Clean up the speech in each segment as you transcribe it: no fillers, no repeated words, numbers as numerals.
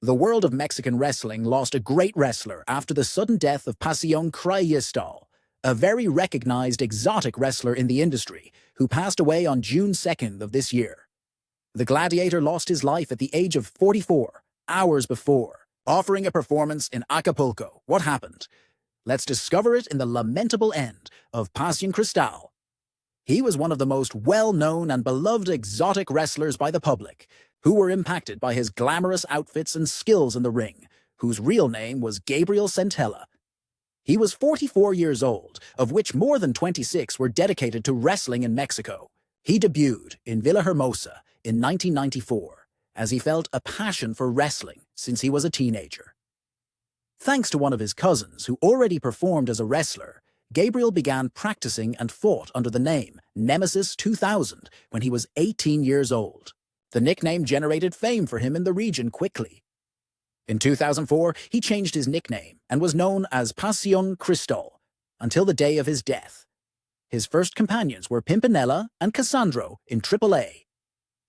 The world of Mexican wrestling lost a great wrestler after the sudden death of Pasión Kristal, a very recognized exotic wrestler in the industry who passed away on June 2nd of this year. The gladiator lost his life at the age of 44 hours before offering a performance in Acapulco. What happened? Let's discover it in the lamentable end of Pasión Kristal. He was one of the most well-known and beloved exotic wrestlers by the public, who were impacted by his glamorous outfits and skills in the ring, whose real name was Gabriel Centella. He was 44 years old, of which more than 26 were dedicated to wrestling in Mexico. He debuted in Villahermosa in 1994, as he felt a passion for wrestling since he was a teenager. Thanks to one of his cousins who already performed as a wrestler, Gabriel began practicing and fought under the name Nemesis 2000 when he was 18 years old. The nickname generated fame for him in the region quickly. In 2004, he changed his nickname and was known as Pasión Kristal until the day of his death. His first companions were Pimpinella and Cassandro in AAA.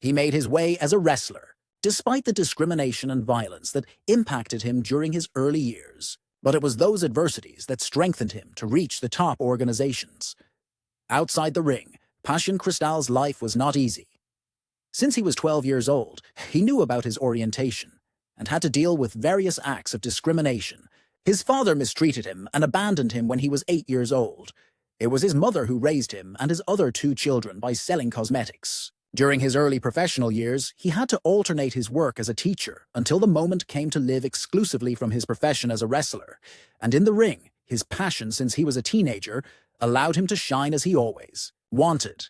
He made his way as a wrestler, despite the discrimination and violence that impacted him during his early years. But it was those adversities that strengthened him to reach the top organizations. Outside the ring, Pasión Kristal's life was not easy. Since he was 12 years old, he knew about his orientation and had to deal with various acts of discrimination. His father mistreated him and abandoned him when he was 8 years old. It was his mother who raised him and his other 2 children by selling cosmetics. During his early professional years, he had to alternate his work as a teacher until the moment came to live exclusively from his profession as a wrestler. And in the ring, his passion since he was a teenager allowed him to shine as he always wanted.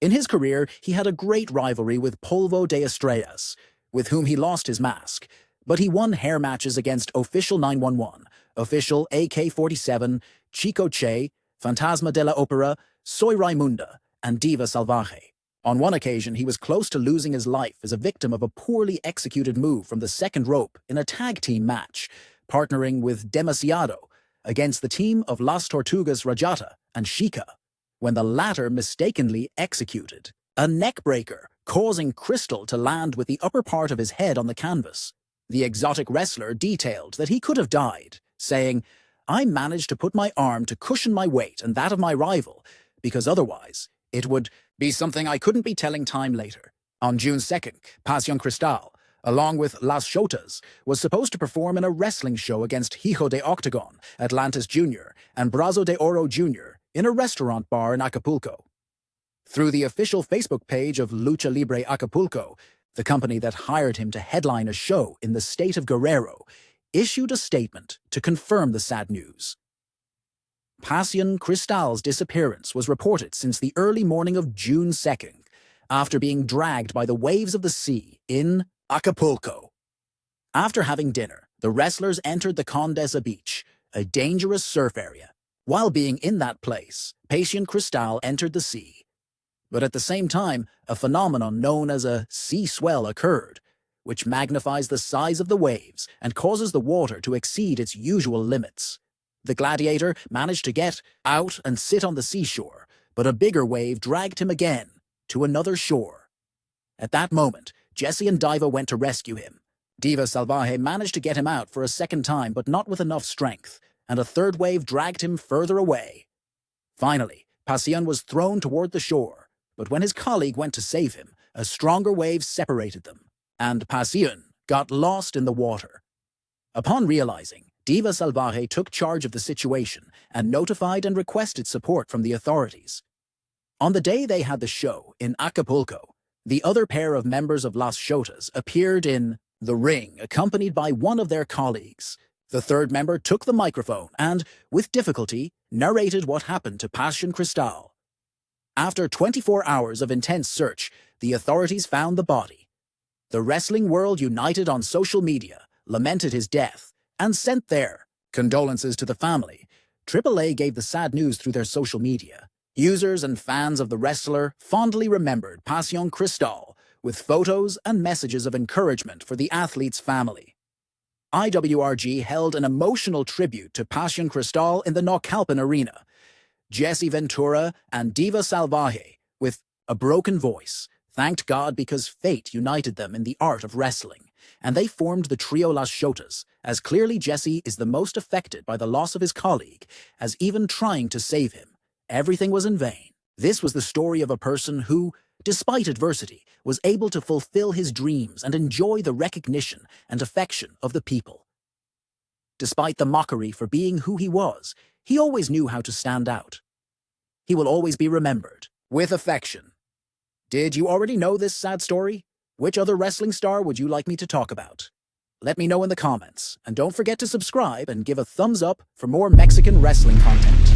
In his career, he had a great rivalry with Polvo de Estrellas, with whom he lost his mask, but he won hair matches against Official 911, Official AK-47, Chico Che, Fantasma de la Opera, Soy Raimunda, and Diva Salvaje. On one occasion, he was close to losing his life as a victim of a poorly executed move from the second rope in a tag team match, partnering with Demasiado against the team of Las Tortugas Rajata and Chica, when the latter mistakenly executed a neckbreaker, causing Kristal to land with the upper part of his head on the canvas. The exotic wrestler detailed that he could have died, saying, "I managed to put my arm to cushion my weight and that of my rival, because otherwise it would be something I couldn't be telling time later." On June 2nd, Pasión Kristal, along with Las Shotas, was supposed to perform in a wrestling show against Hijo de Octagon, Atlantis Jr., and Brazo de Oro Jr. in a restaurant bar in Acapulco. Through the official Facebook page of Lucha Libre Acapulco, the company that hired him to headline a show in the state of Guerrero issued a statement to confirm the sad news. Pasión Kristal's disappearance was reported since the early morning of June 2nd, after being dragged by the waves of the sea in Acapulco. After having dinner, the wrestlers entered the Condesa Beach, a dangerous surf area. While being in that place, Pasión Kristal entered the sea. But at the same time, a phenomenon known as a sea swell occurred, which magnifies the size of the waves and causes the water to exceed its usual limits. The gladiator managed to get out and sit on the seashore, but a bigger wave dragged him again to another shore. At that moment, Jesse and Diva went to rescue him. Diva Salvaje managed to get him out for a second time, but not with enough strength, and a third wave dragged him further away. Finally, Pasión was thrown toward the shore, but when his colleague went to save him, a stronger wave separated them, and Pasión got lost in the water. Upon realizing, Diva Salvaje took charge of the situation and notified and requested support from the authorities. On the day they had the show in Acapulco, the other pair of members of Las Shotas appeared in the ring, accompanied by one of their colleagues. The third member took the microphone and, with difficulty, narrated what happened to Pasión Kristal. After 24 hours of intense search, the authorities found the body. The wrestling world united on social media, lamented his death, and sent their condolences to the family. AAA gave the sad news through their social media. Users and fans of the wrestler fondly remembered Pasión Kristal with photos and messages of encouragement for the athlete's family. IWRG held an emotional tribute to Pasión Kristal in the Naucalpan Arena. Jesse Ventura and Diva Salvaje, with a broken voice, thanked God because fate united them in the art of wrestling, and they formed the trio Las Shotas, as clearly Jesse is the most affected by the loss of his colleague, as even trying to save him, everything was in vain. This was the story of a person who, despite adversity, was able to fulfill his dreams and enjoy the recognition and affection of the people. Despite the mockery for being who he was, he always knew how to stand out. He will always be remembered with affection. Did you already know this sad story? Which other wrestling star would you like me to talk about? Let me know in the comments, and don't forget to subscribe and give a thumbs up for more Mexican wrestling content.